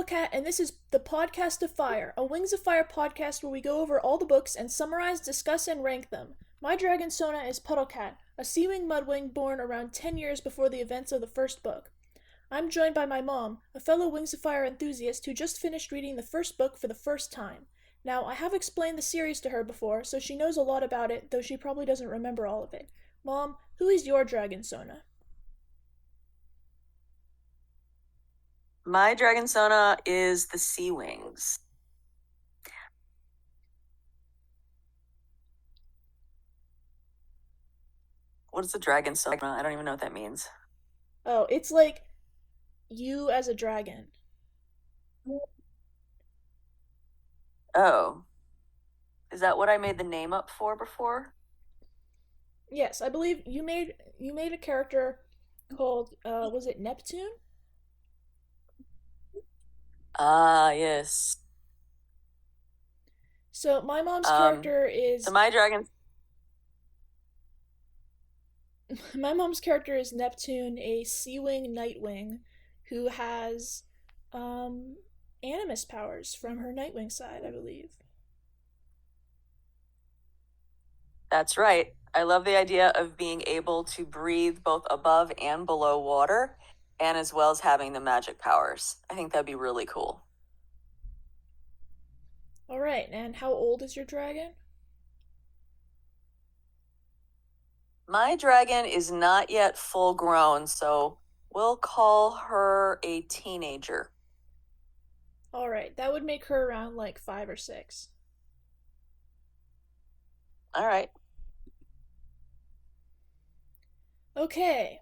Puddlecat, and this is the Podcast of Fire, a Wings of Fire podcast where we go over all the books and summarize, discuss, and rank them. My dragon Sona is Puddlecat, a Seawing Mudwing born around 10 years before the events of the first book. I'm joined by my mom, a fellow Wings of Fire enthusiast who just finished reading the first book for the first time. Now, I have explained the series to her before, so she knows a lot about it, though she probably doesn't remember all of it. Mom, who is your dragon Sona? My dragon Sona is the Sea Wings. What is a dragon Sona? I don't even know what that means. Oh, it's like you as a dragon. Oh. Is that what I made the name up for before? Yes, I believe you made a character called was it Neptune? Ah, yes. So my mom's character is So my dragon my mom's character is Neptune, a Seawing Nightwing who has animus powers from her Nightwing side, I believe. That's right. I love the idea of being able to breathe both above and below water, and as well as having the magic powers. I think that'd be really cool. All right, and how old is your dragon? My dragon is not yet full grown, so we'll call her a teenager. All right, that would make her around like 5 or 6. All right. Okay.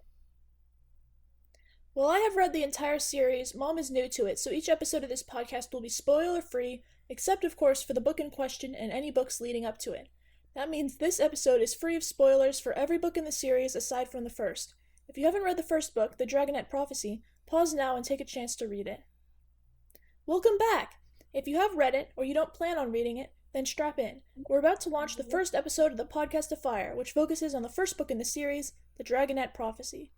Well, I have read the entire series. Mom is new to it, so each episode of this podcast will be spoiler-free, except of course for the book in question and any books leading up to it. That means this episode is free of spoilers for every book in the series aside from the first. If you haven't read the first book, The Dragonet Prophecy, pause now and take a chance to read it. Welcome back! If you have read it, or you don't plan on reading it, then strap in. We're about to launch the first episode of the Podcast of Fire, which focuses on the first book in the series, The Dragonet Prophecy.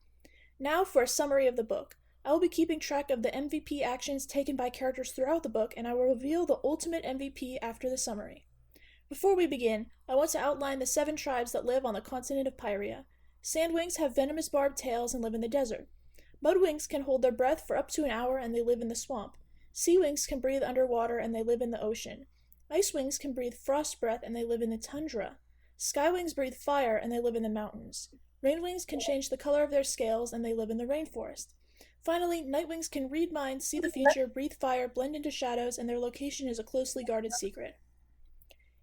Now for a summary of the book. I will be keeping track of the MVP actions taken by characters throughout the book, and I will reveal the ultimate MVP after the summary. Before we begin, I want to outline the 7 tribes that live on the continent of Pyria. Sandwings have venomous barbed tails and live in the desert. Mudwings can hold their breath for up to an hour and they live in the swamp. Seawings can breathe underwater and they live in the ocean. Icewings can breathe frost breath and they live in the tundra. Skywings breathe fire and they live in the mountains. Rainwings can change the color of their scales and they live in the rainforest. Finally, Nightwings can read minds, see the future, breathe fire, blend into shadows, and their location is a closely guarded secret.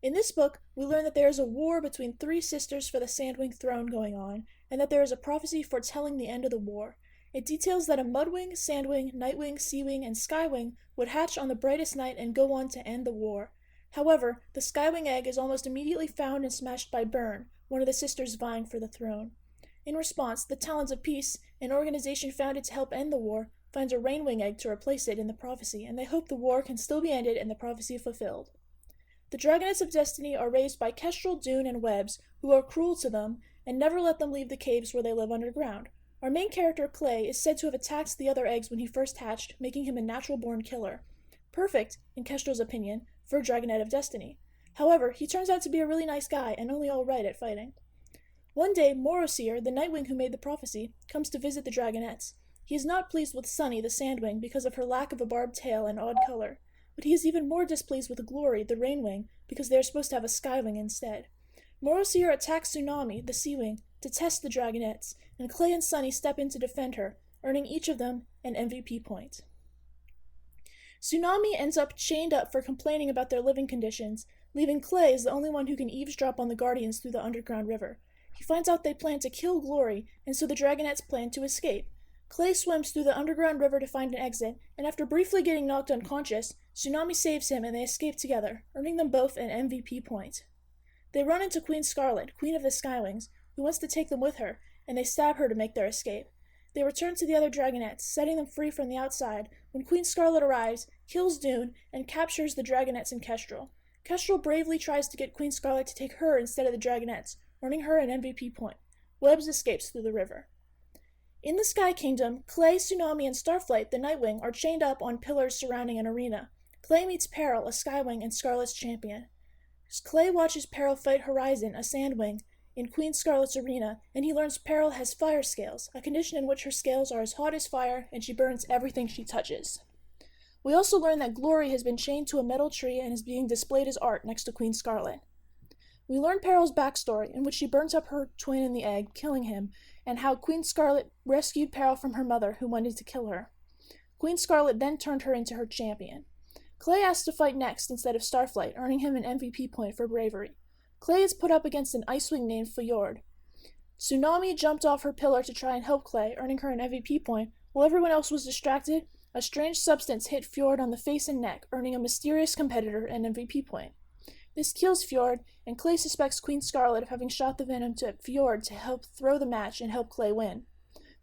In this book, we learn that there is a war between 3 sisters for the Sandwing throne going on, and that there is a prophecy foretelling the end of the war. It details that a Mudwing, Sandwing, Nightwing, Seawing, and Skywing would hatch on the brightest night and go on to end the war. However, the Skywing egg is almost immediately found and smashed by Byrne, one of the sisters vying for the throne. In response, the Talons of Peace, an organization founded to help end the war, finds a Rainwing egg to replace it in the prophecy, and they hope the war can still be ended and the prophecy fulfilled. The Dragonets of Destiny are raised by Kestrel, Dune, and Webbs, who are cruel to them and never let them leave the caves where they live underground. Our main character, Clay, is said to have attacked the other eggs when he first hatched, making him a natural-born killer. Perfect, in Kestrel's opinion, for a Dragonet of Destiny. However, he turns out to be a really nice guy and only all right at fighting. One day, Morosir, the Nightwing who made the prophecy, comes to visit the Dragonets. He is not pleased with Sunny, the Sandwing, because of her lack of a barbed tail and odd color. But he is even more displeased with Glory, the Rainwing, because they are supposed to have a Skywing instead. Morosir attacks Tsunami, the Seawing, to test the Dragonets, and Clay and Sunny step in to defend her, earning each of them an MVP point. Tsunami ends up chained up for complaining about their living conditions, leaving Clay as the only one who can eavesdrop on the Guardians through the underground river. He finds out they plan to kill Glory, and so the Dragonets plan to escape. Clay swims through the underground river to find an exit, and after briefly getting knocked unconscious, Tsunami saves him and they escape together, earning them both an MVP point. They run into Queen Scarlet, Queen of the Skywings, who wants to take them with her, and they stab her to make their escape. They return to the other Dragonets, setting them free from the outside, when Queen Scarlet arrives, kills Dune, and captures the Dragonets and Kestrel. Kestrel bravely tries to get Queen Scarlet to take her instead of the Dragonets, earning her an MVP point. Webbs escapes through the river. In the Sky Kingdom, Clay, Tsunami, and Starflight, the Nightwing, are chained up on pillars surrounding an arena. Clay meets Peril, a Skywing and Scarlet's champion. Clay watches Peril fight Horizon, a Sandwing, in Queen Scarlet's arena, and he learns Peril has fire scales, a condition in which her scales are as hot as fire and she burns everything she touches. We also learn that Glory has been chained to a metal tree and is being displayed as art next to Queen Scarlet. We learn Peril's backstory, in which she burns up her twin in the egg, killing him, and how Queen Scarlet rescued Peril from her mother, who wanted to kill her. Queen Scarlet then turned her into her champion. Clay asks to fight next instead of Starflight, earning him an MVP point for bravery. Clay is put up against an Icewing named Fjord. Tsunami jumped off her pillar to try and help Clay, earning her an MVP point. While everyone else was distracted, a strange substance hit Fjord on the face and neck, earning a mysterious competitor an MVP point. This kills Fjord, and Clay suspects Queen Scarlet of having shot the venom to Fjord to help throw the match and help Clay win.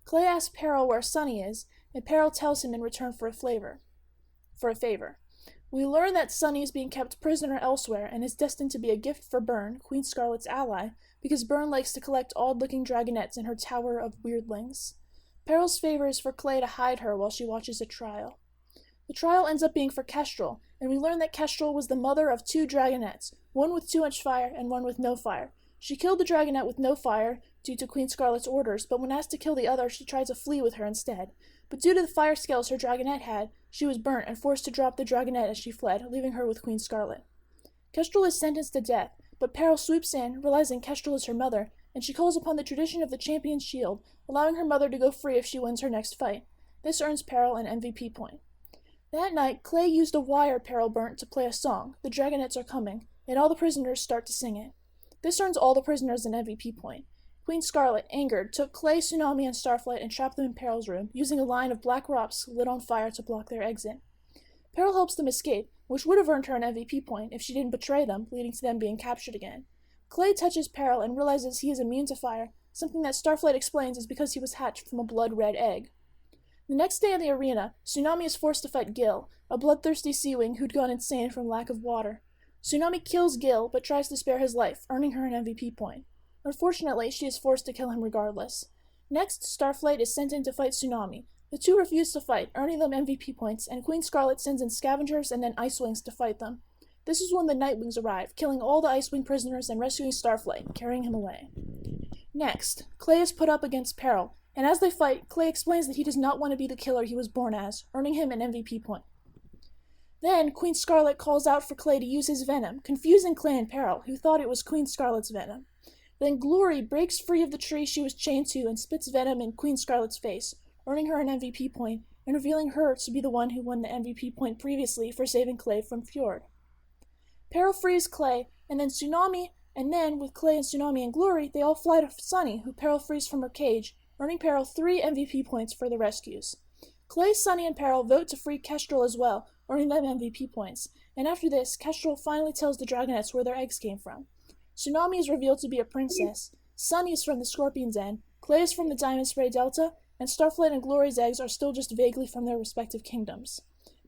Clay asks Peril where Sunny is, and Peril tells him in return for a favor. We learn that Sunny is being kept prisoner elsewhere and is destined to be a gift for Byrne, Queen Scarlet's ally, because Byrne likes to collect odd-looking dragonets in her Tower of Weirdlings. Peril's favor is for Clay to hide her while she watches a trial. The trial ends up being for Kestrel, and we learn that Kestrel was the mother of 2 dragonets, one with too much fire and one with no fire. She killed the dragonet with no fire due to Queen Scarlet's orders, but when asked to kill the other, she tried to flee with her instead. But due to the fire scales her dragonet had, she was burnt and forced to drop the dragonet as she fled, leaving her with Queen Scarlet. Kestrel is sentenced to death, but Peril swoops in, realizing Kestrel is her mother, and she calls upon the tradition of the Champion's Shield, allowing her mother to go free if she wins her next fight. This earns Peril an MVP point. That night, Clay used a wire Peril burnt to play a song, The Dragonets Are Coming, and all the prisoners start to sing it. This earns all the prisoners an MVP point. Queen Scarlet, angered, took Clay, Tsunami, and Starflight and trapped them in Peril's room, using a line of black rocks lit on fire to block their exit. Peril helps them escape, which would have earned her an MVP point if she didn't betray them, leading to them being captured again. Clay touches Peril and realizes he is immune to fire, something that Starflight explains is because he was hatched from a blood-red egg. The next day in the arena, Tsunami is forced to fight Gil, a bloodthirsty Seawing who'd gone insane from lack of water. Tsunami kills Gil, but tries to spare his life, earning her an MVP point. Unfortunately, she is forced to kill him regardless. Next, Starflight is sent in to fight Tsunami. The two refuse to fight, earning them MVP points, and Queen Scarlet sends in scavengers and then Icewings to fight them. This is when the Nightwings arrive, killing all the Icewing prisoners and rescuing Starflight, carrying him away. Next, Clay is put up against Peril, and as they fight, Clay explains that he does not want to be the killer he was born as, earning him an MVP point. Then, Queen Scarlet calls out for Clay to use his venom, confusing Clay and Peril, who thought it was Queen Scarlet's venom. Then Glory breaks free of the tree she was chained to and spits venom in Queen Scarlet's face, earning her an MVP point, and revealing her to be the one who won the MVP point previously for saving Clay from Fjord. Peril frees Clay, and then with Clay and Tsunami and Glory, they all fly to Sunny, who Peril frees from her cage, earning Peril 3 MVP points for the rescues. Clay, Sunny, and Peril vote to free Kestrel as well, earning them MVP points, and after this, Kestrel finally tells the Dragonets where their eggs came from. Tsunami is revealed to be a princess, Sunny is from the Scorpion's Den, Clay is from the Diamond Spray Delta, and Starflight and Glory's eggs are still just vaguely from their respective kingdoms.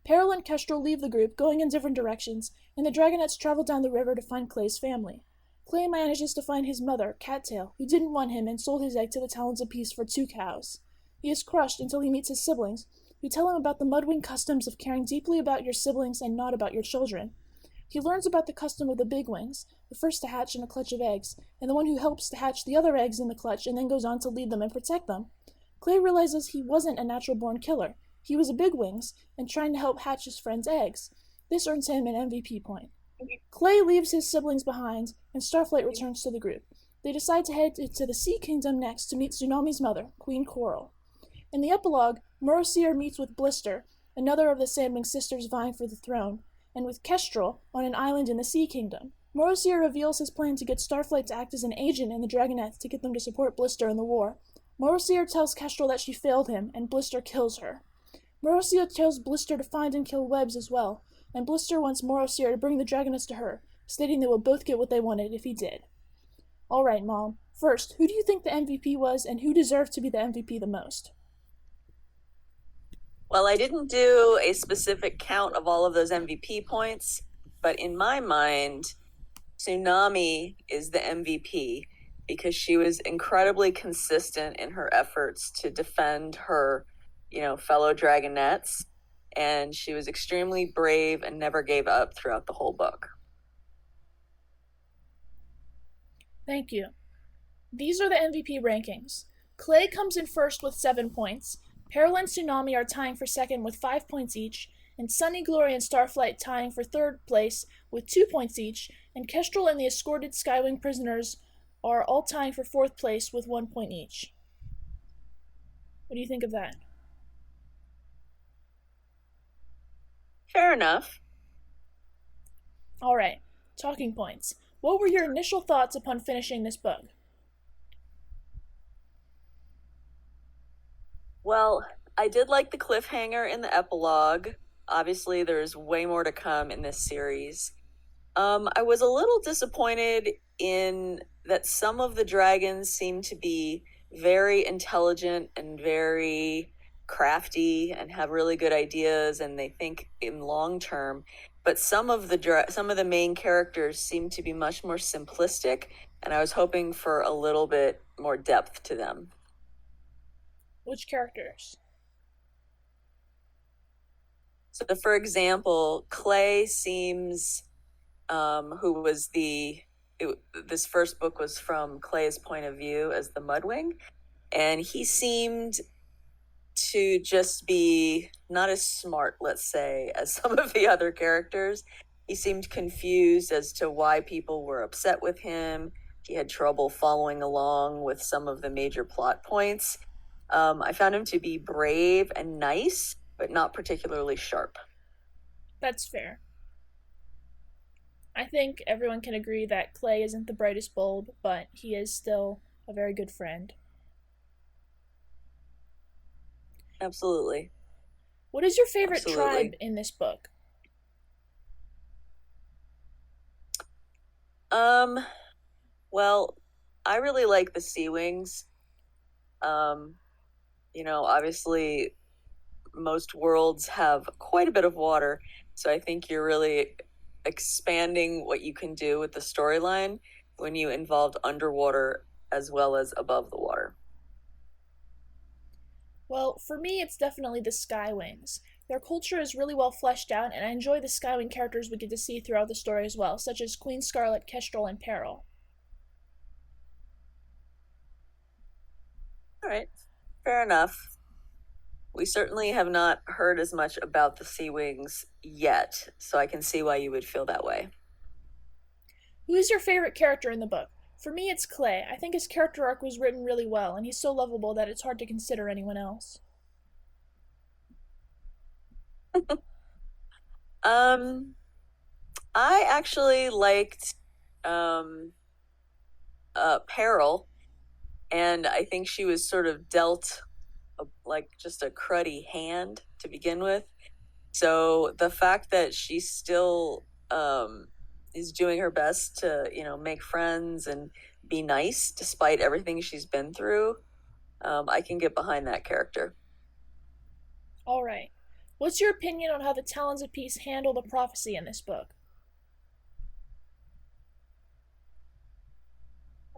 Peril and Kestrel leave the group, going in different directions, and the Dragonets travel down the river to find Clay's family. Clay manages to find his mother, Cattail, who didn't want him and sold his egg to the Talons of Peace for 2 cows. He is crushed until he meets his siblings, who tell him about the Mudwing customs of caring deeply about your siblings and not about your children. He learns about the custom of the Big Wings, the first to hatch in a clutch of eggs, and the one who helps to hatch the other eggs in the clutch and then goes on to lead them and protect them. Clay realizes he wasn't a natural-born killer. He was a Big Wings, and trying to help hatch his friend's eggs. This earns him an MVP point. Clay leaves his siblings behind, and Starflight returns to the group. They decide to head to the Sea Kingdom next to meet Tsunami's mother, Queen Coral. In the epilogue, Morosier meets with Blister, another of the Sandwing sisters vying for the throne, and with Kestrel on an island in the Sea Kingdom. Morosier reveals his plan to get Starflight to act as an agent in the Dragonets to get them to support Blister in the war. Morosier tells Kestrel that she failed him, and Blister kills her. Morosier tells Blister to find and kill Webs as well, and Blister wants Morosier to bring the Dragonets to her, stating they will both get what they wanted if he did. Alright, Mom. First, who do you think the MVP was, and who deserved to be the MVP the most? Well, I didn't do a specific count of all of those MVP points, but in my mind, Tsunami is the MVP because she was incredibly consistent in her efforts to defend her, fellow Dragonettes. And she was extremely brave and never gave up throughout the whole book. Thank you. These are the MVP rankings. Clay comes in first with 7 points. Peril and Tsunami are tying for second with 5 points each, and Sunny, Glory, and Starflight tying for third place with 2 points each, and Kestrel and the escorted Skywing prisoners are all tying for fourth place with 1 point each. What do you think of that? Fair enough. All right, talking points. What were your initial thoughts upon finishing this book? Well, I did like the cliffhanger in the epilogue. Obviously, there's way more to come in this series. I was a little disappointed in that some of the dragons seem to be very intelligent and very crafty and have really good ideas, and they think in long term. But some of the main characters seem to be much more simplistic, and I was hoping for a little bit more depth to them. Which characters? So, for example, Clay seems, who was this first book was from Clay's point of view as the Mudwing, and he seemed to just be not as smart, let's say, as some of the other characters. He seemed confused as to why people were upset with him. He had trouble following along with some of the major plot points. I found him to be brave and nice, but not particularly sharp. That's fair. I think everyone can agree that Clay isn't the brightest bulb, but he is still a very good friend. Absolutely. What is your favorite Absolutely. tribe in this book? Well, I really like the Sea Wings. Obviously most worlds have quite a bit of water, so I think you're really expanding what you can do with the storyline when you involved underwater as well as above the water. Well, for me, it's definitely the Skywings. Their culture is really well fleshed out, and I enjoy the Skywing characters we get to see throughout the story as well, such as Queen Scarlet, Kestrel, and Peril. All right, fair enough. We certainly have not heard as much about the Sea Wings yet, so I can see why you would feel that way. Who is your favorite character in the book? For me, it's Clay. I think his character arc was written really well, and he's so lovable that it's hard to consider anyone else. I actually liked Peril, and I think she was sort of dealt just a cruddy hand to begin with. So the fact that she still is doing her best to, make friends and be nice despite everything she's been through, I can get behind that character. All right. What's your opinion on how the Talons of Peace handle the prophecy in this book?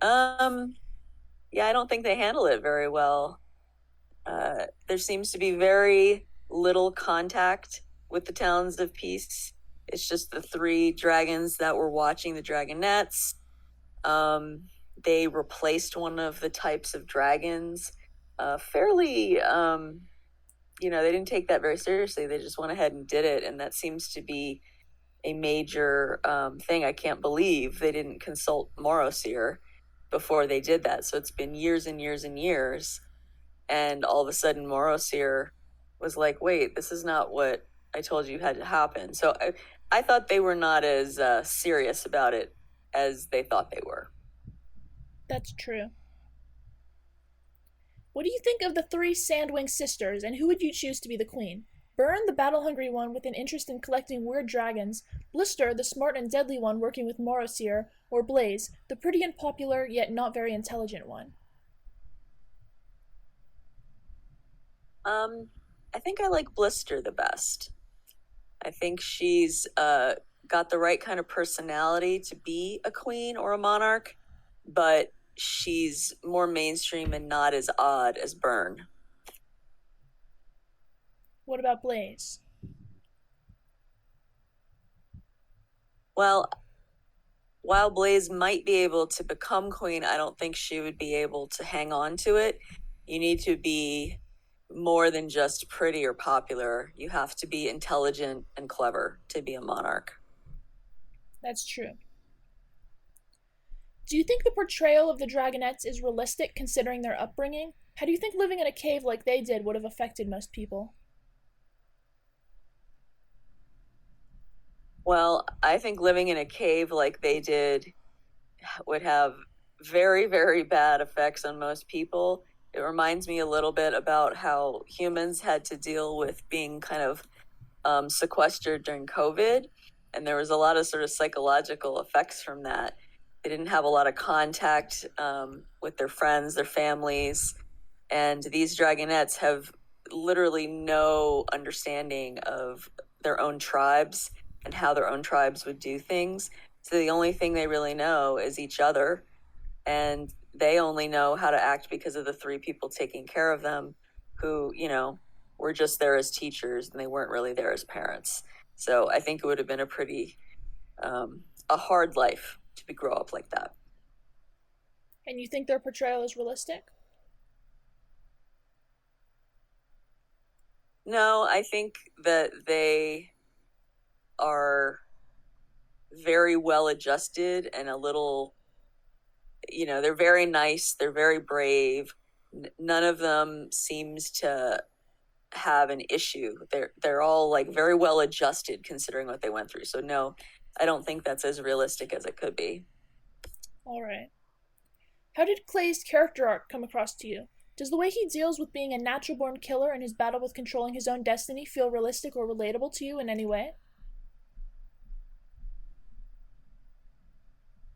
Yeah, I don't think they handle it very well. There seems to be very little contact with the Talons of Peace. It's just the 3 dragons that were watching the Dragonettes. They replaced one of the types of dragons fairly, they didn't take that very seriously. They just went ahead and did it, and that seems to be a major thing. I can't believe they didn't consult Morosir before they did that. So it's been years and years and years, and all of a sudden Morosir was like, wait, this is not what I told you had to happen. So I thought they were not as serious about it as they thought they were. That's true. What do you think of the 3 Sandwing sisters, and who would you choose to be the queen? Burn, the battle-hungry one with an interest in collecting weird dragons, Blister, the smart and deadly one working with Morosir, or Blaze, the pretty and popular yet not very intelligent one? I think I like Blister the best. I think she's got the right kind of personality to be a queen or a monarch, but she's more mainstream and not as odd as Byrne. What about Blaze? Well, while Blaze might be able to become queen, I don't think she would be able to hang on to it. You need to be more than just pretty or popular. You have to be intelligent and clever to be a monarch. That's true. Do you think the portrayal of the Dragonettes is realistic considering their upbringing? How do you think living in a cave like they did would have affected most people? Well, I think living in a cave like they did would have very, very bad effects on most people. It reminds me a little bit about how humans had to deal with being kind of sequestered during COVID. And there was a lot of sort of psychological effects from that. They didn't have a lot of contact with their friends, their families. And these dragonettes have literally no understanding of their own tribes and how their own tribes would do things. So the only thing they really know is each other. And they only know how to act because of the three people taking care of them who, were just there as teachers and they weren't really there as parents. So I think it would have been a pretty, a hard life to grow up like that. And you think their portrayal is realistic? No, I think that they are very well adjusted and a little, they're very nice, they're very brave. None of them seems to have an issue. They're all like very well adjusted considering what they went through. So no, I don't think that's as realistic as it could be. All right. How did Clay's character arc come across to you? Does the way he deals with being a natural born killer and his battle with controlling his own destiny feel realistic or relatable to you in any way?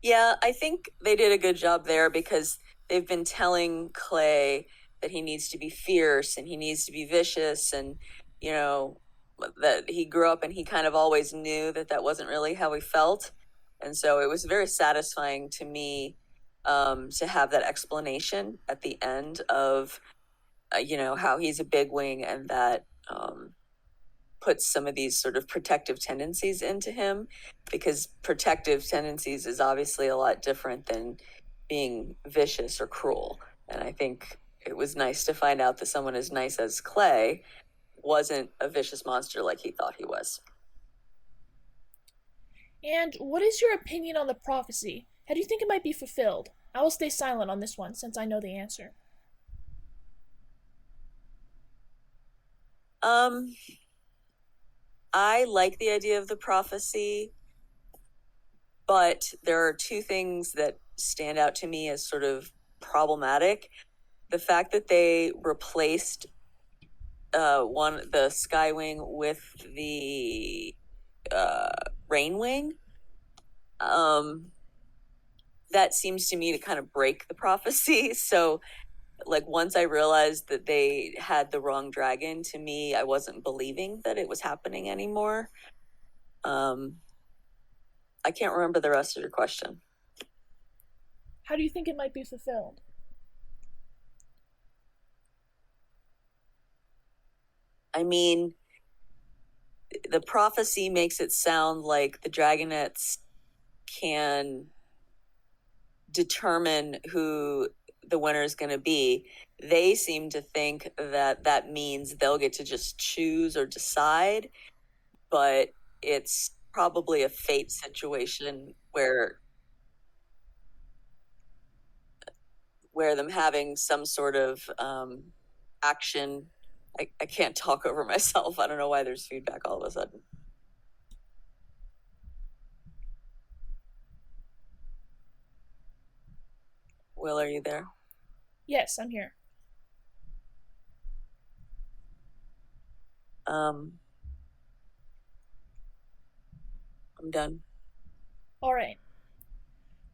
Yeah, I think they did a good job there because they've been telling Clay that he needs to be fierce and he needs to be vicious and, that he grew up and he kind of always knew that that wasn't really how he felt. And so it was very satisfying to me to have that explanation at the end of, how he's a bigwing and that puts some of these sort of protective tendencies into him, because protective tendencies is obviously a lot different than being vicious or cruel. And I think it was nice to find out that someone as nice as Clay wasn't a vicious monster like he thought he was. And what is your opinion on the prophecy? How do you think it might be fulfilled? I will stay silent on this one since I know the answer. I like the idea of the prophecy, but there are two things that stand out to me as sort of problematic. The fact that they replaced the Skywing with the Rainwing, that seems to me to kind of break the prophecy. So like once I realized that they had the wrong dragon, to me, I wasn't believing that it was happening anymore. I can't remember the rest of your question. How do you think it might be fulfilled? I mean, the prophecy makes it sound like the Dragonettes can determine who the winner is going to be. They seem to think that that means they'll get to just choose or decide, but it's probably a fate situation where them having some sort of action. I can't talk over myself. I don't know why there's feedback all of a sudden. Will, are you there? Yes, I'm here. I'm done. All right.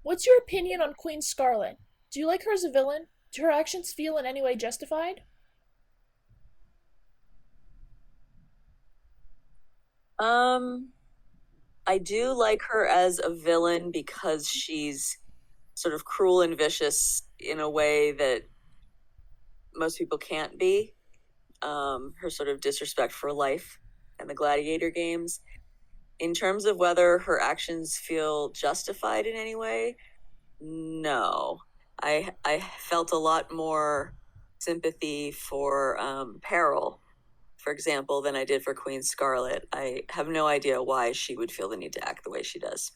What's your opinion on Queen Scarlet? Do you like her as a villain? Do her actions feel in any way justified? I do like her as a villain because she's sort of cruel and vicious in a way that most people can't be. Her sort of disrespect for life and the gladiator games. In terms of whether her actions feel justified in any way, no. I felt a lot more sympathy for Peril, for example, than I did for Queen Scarlet. I have no idea why she would feel the need to act the way she does.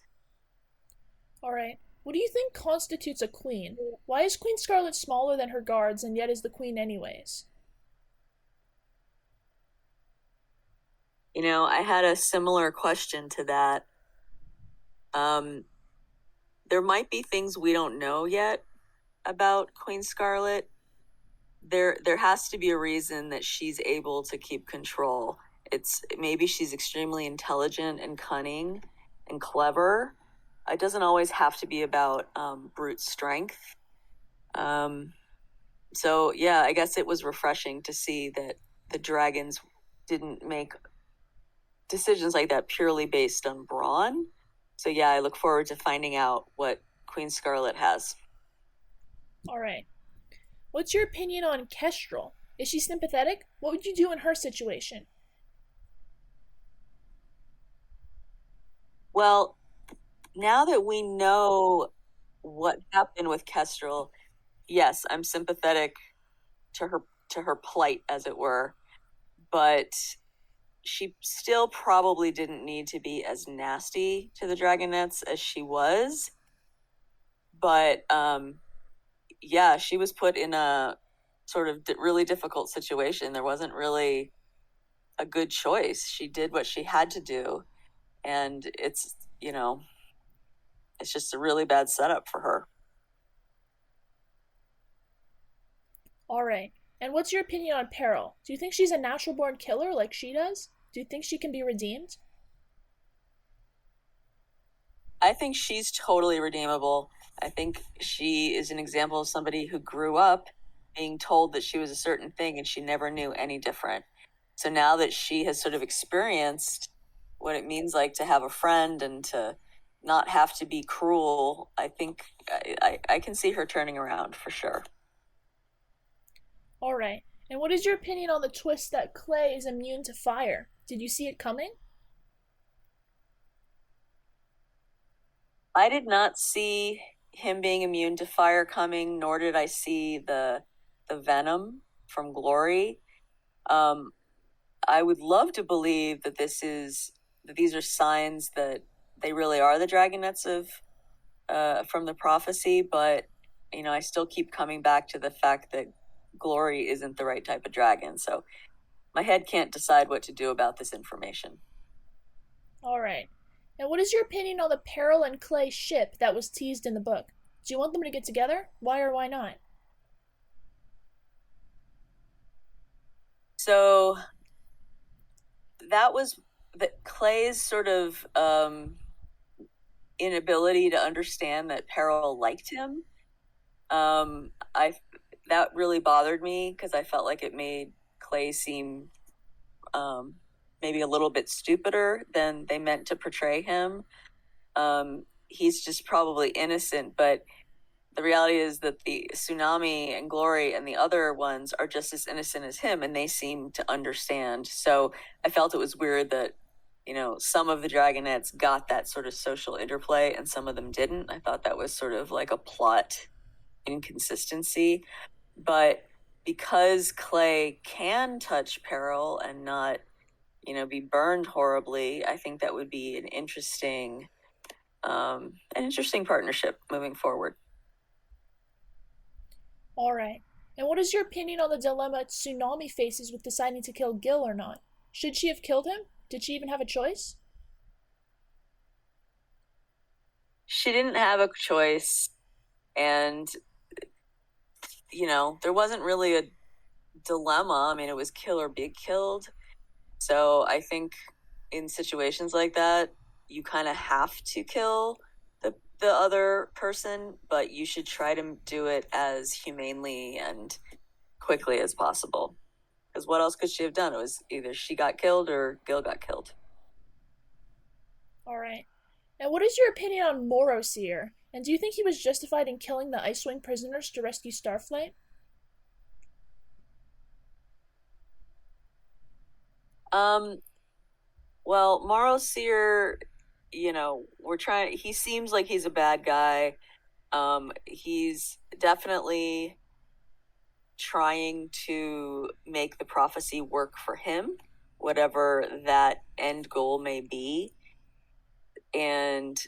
All right. What do you think constitutes a queen? Why is Queen Scarlet smaller than her guards and yet is the queen anyways? You know, I had a similar question to that. Um, there might be things we don't know yet about Queen Scarlet. There has to be a reason that she's able to keep control. It's maybe she's extremely intelligent and cunning and clever. It doesn't always have to be about brute strength. So yeah, I guess it was refreshing to see that the dragons didn't make decisions like that purely based on brawn. So yeah, I look forward to finding out what Queen Scarlet has. All right. What's your opinion on Kestrel? Is she sympathetic? What would you do in her situation? Well, now that we know what happened with Kestrel, yes, I'm sympathetic to her plight, as it were, but she still probably didn't need to be as nasty to the Dragonets as she was. But yeah, she was put in a sort of really difficult situation. There wasn't really a good choice. She did what she had to do, and it's, you know, it's just a really bad setup for her. All right. And what's your opinion on Peril? Do you think she's a natural born killer like she does? Do you think she can be redeemed? I think she's totally redeemable. I think she is an example of somebody who grew up being told that she was a certain thing and she never knew any different. So now that she has sort of experienced what it means like to have a friend and to not have to be cruel, I think I can see her turning around for sure. All right. And what is your opinion on the twist that Clay is immune to fire? Did you see it coming? I did not see him being immune to fire coming, nor did I see the venom from Glory. Um, I would love to believe that these are signs that they really are the Dragonets of from the prophecy, but you know, I still keep coming back to the fact that Glory isn't the right type of dragon. So my head can't decide what to do about this information. All right. And what is your opinion on the Peril and Clay ship that was teased in the book? Do you want them to get together? Why or why not? So that was that Clay's sort of inability to understand that Peril liked him. I That really bothered me because I felt like it made Clay seem um, maybe a little bit stupider than they meant to portray him. He's just probably innocent, but the reality is that the Tsunami and Glory and the other ones are just as innocent as him, and they seem to understand. So I felt it was weird that, you know, some of the Dragonets got that sort of social interplay and some of them didn't. I thought that was sort of like a plot inconsistency. But because Clay can touch Peril and not, you know, be burned horribly, I think that would be an interesting partnership moving forward. All right. And what is your opinion on the dilemma Tsunami faces with deciding to kill Gil or not? Should she have killed him? Did she even have a choice? She didn't have a choice, and you know, there wasn't really a dilemma. I mean, it was kill or be killed. So I think in situations like that, you kind of have to kill the other person, but you should try to do it as humanely and quickly as possible. Because what else could she have done? It was either she got killed or Gil got killed. All right. And what is your opinion on Moroseer? And do you think he was justified in killing the Icewing prisoners to rescue Starflight? Um, well, Morrow Seer, he seems like he's a bad guy. He's definitely trying to make the prophecy work for him, whatever that end goal may be. And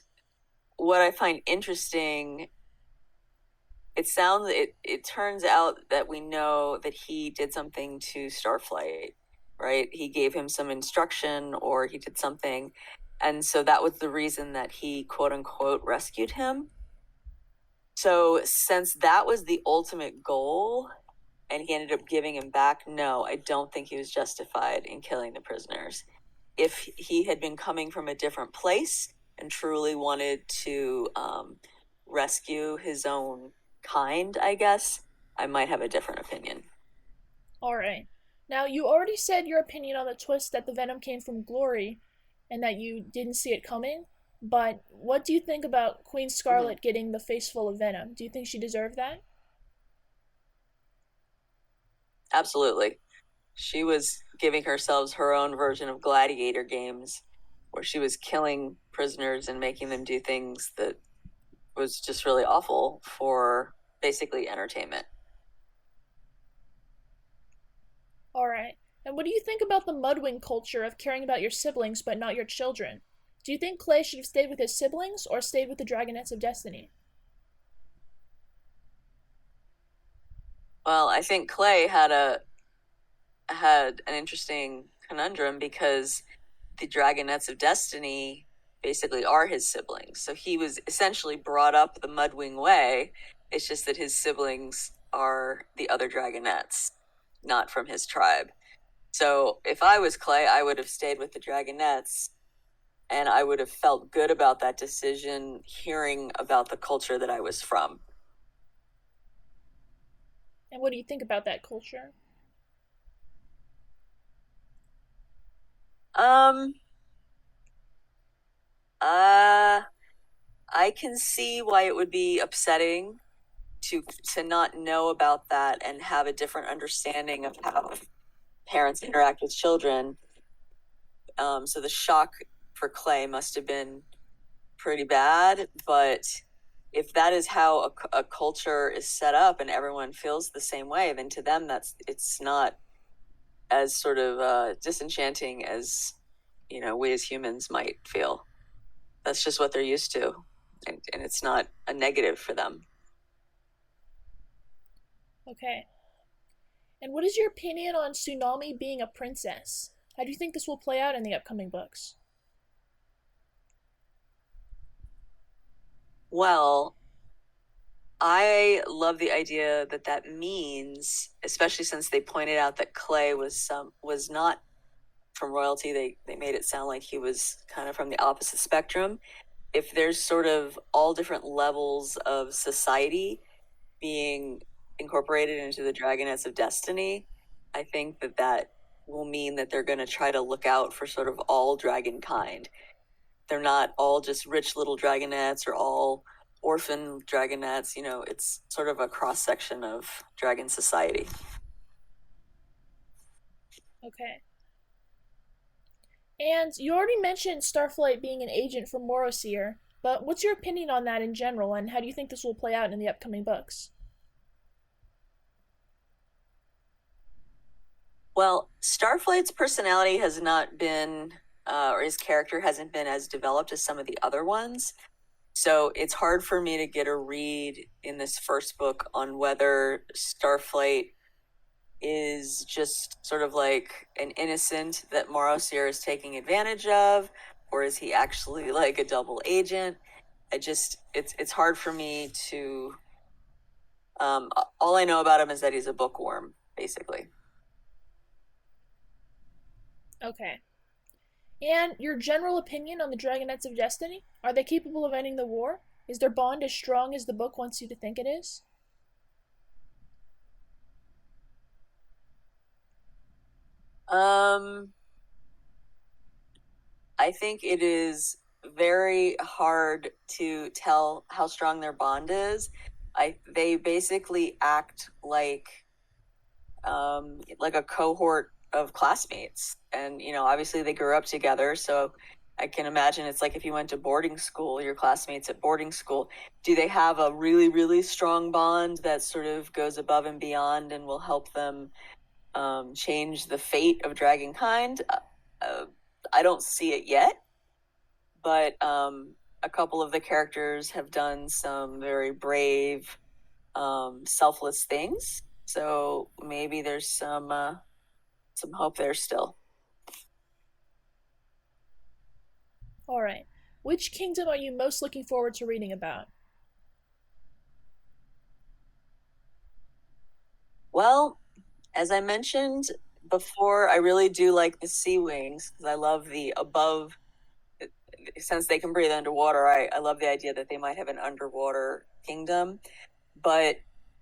what I find interesting, it turns out that we know that he did something to Starflight, right? He gave him some instruction or he did something. And so that was the reason that he quote unquote rescued him. So since that was the ultimate goal and he ended up giving him back, no, I don't think he was justified in killing the prisoners. If he had been coming from a different place and truly wanted to rescue his own kind, I guess, I might have a different opinion. Alright. Now, you already said your opinion on the twist that the Venom came from Glory and that you didn't see it coming, but what do you think about Queen Mm-hmm. Scarlet getting the face full of Venom? Do you think she deserved that? Absolutely. She was giving herself her own version of gladiator games where she was killing prisoners and making them do things that was just really awful for basically entertainment. Alright. And what do you think about the Mudwing culture of caring about your siblings but not your children? Do you think Clay should have stayed with his siblings or stayed with the Dragonets of Destiny? Well, I think Clay had an interesting conundrum because the Dragonets of Destiny basically are his siblings. So he was essentially brought up the Mudwing way. It's just that his siblings are the other Dragonets, not from his tribe. So if I was Clay, I would have stayed with the Dragonets and I would have felt good about that decision hearing about the culture that I was from. And what do you think about that culture? Um uh I can see why it would be upsetting to not know about that and have a different understanding of how parents interact with children. So the shock for Clay must have been pretty bad. But if that is how a culture is set up and everyone feels the same way, then to them it's not as sort of disenchanting as we as humans might feel. That's just what they're used to, and it's not a negative for them. Okay. And what is your opinion on Tsunami being a princess? How do you think this will play out in the upcoming books? Well, I love the idea that that means, especially since they pointed out that Clay was not from royalty. They made it sound like he was kind of from the opposite spectrum. If there's sort of all different levels of society being incorporated into the Dragonets of Destiny, I think that that will mean that they're going to try to look out for sort of all dragon kind. They're not all just rich little dragonets or all orphan dragonets. It's sort of a cross section of dragon society. Okay. And you already mentioned Starflight being an agent for Morrowseer, but what's your opinion on that in general, and how do you think this will play out in the upcoming books? Well, Starflight's personality has not been, or his character hasn't been as developed as some of the other ones. So it's hard for me to get a read in this first book on whether Starflight is just sort of like an innocent that Morrowseer is taking advantage of, or is he actually like a double agent? It's hard for me to. All I know about him is that he's a bookworm, basically. Okay. And your general opinion on the Dragonets of Destiny? Are they capable of ending the war? Is their bond as strong as the book wants you to think it is? Um, I think it is very hard to tell how strong their bond is. They basically act like a cohort of classmates, and obviously they grew up together, so I can imagine it's like if you went to boarding school, your classmates at boarding school. Do they have a really, really strong bond that sort of goes above and beyond and will help them change the fate of Dragonkind? I don't see it yet, but a couple of the characters have done some very brave, selfless things. So maybe there's some hope there still. All right. Which kingdom are you most looking forward to reading about? Well, as I mentioned before, I really do like the sea wings because I love the above. Since they can breathe underwater, I love the idea that they might have an underwater kingdom. But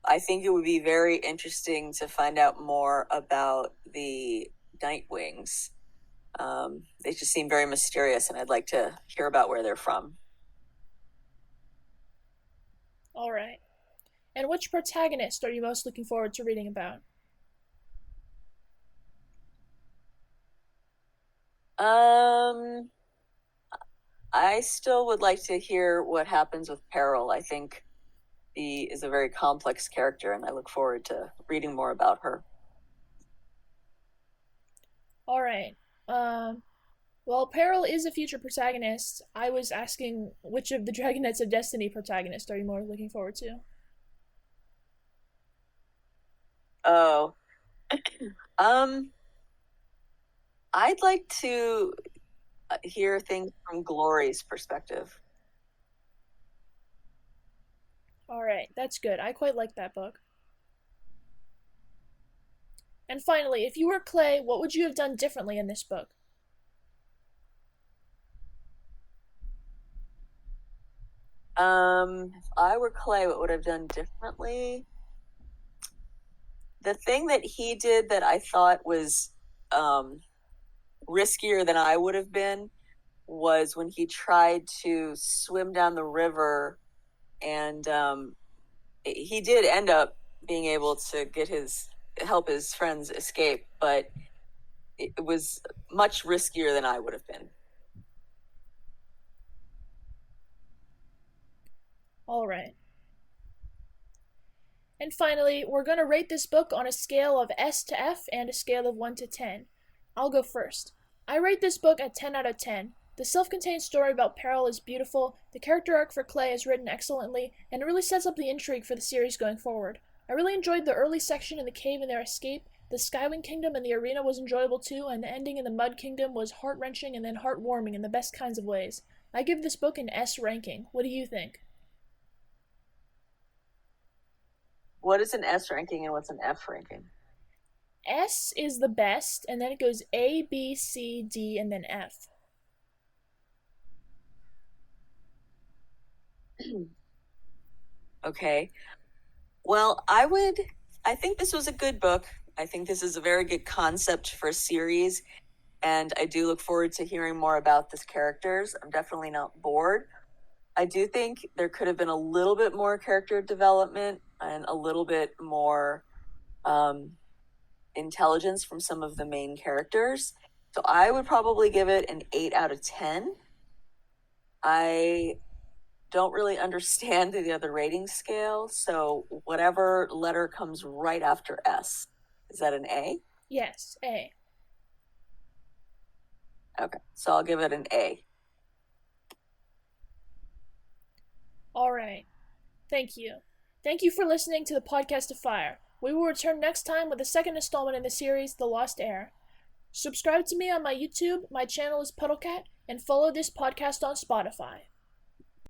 I think it would be very interesting to find out more about the night wings. They just seem very mysterious, and I'd like to hear about where they're from. All right. And which protagonist are you most looking forward to reading about? I still would like to hear what happens with Peril. I think she is a very complex character, and I look forward to reading more about her. All right. Well, Peril is a future protagonist. I was asking which of the Dragonets of Destiny protagonists are you more looking forward to? Oh, I'd like to hear things from Glory's perspective. All right, that's good. I quite like that book. And finally, if you were Clay, what would you have done differently in this book? If I were Clay, what would I have done differently? The thing that he did that I thought was riskier than I would have been was when he tried to swim down the river, and he did end up being able to help his friends escape, but it was much riskier than I would have been. All right. And finally, we're going to rate this book on a scale of S to F and a scale of 1 to 10. I'll go first. I rate this book at 10 out of 10. The self-contained story about Peril is beautiful, the character arc for Clay is written excellently, and it really sets up the intrigue for the series going forward. I really enjoyed the early section in the cave and their escape. The Skywing Kingdom and the arena was enjoyable too, and the ending in the Mud Kingdom was heart-wrenching and then heartwarming in the best kinds of ways. I give this book an S ranking. What do you think? What is an S ranking and what's an F ranking? S is the best, and then it goes A, B, C, D, and then F. Okay. Well, I think this was a good book. I think this is a very good concept for a series, and I do look forward to hearing more about these characters. I'm definitely not bored. I do think there could have been a little bit more character development and a little bit more intelligence from some of the main characters. So I would probably give it an 8 out of 10. I don't really understand the other rating scale, so whatever letter comes right after S. Is that an A? Yes, A. Okay, so I'll give it an A. All right. Thank you. Thank you for listening to the Podcast of Fire. We will return next time with the second installment in the series, The Lost Heir. Subscribe to me on my YouTube, my channel is Puddlecat, and follow this podcast on Spotify.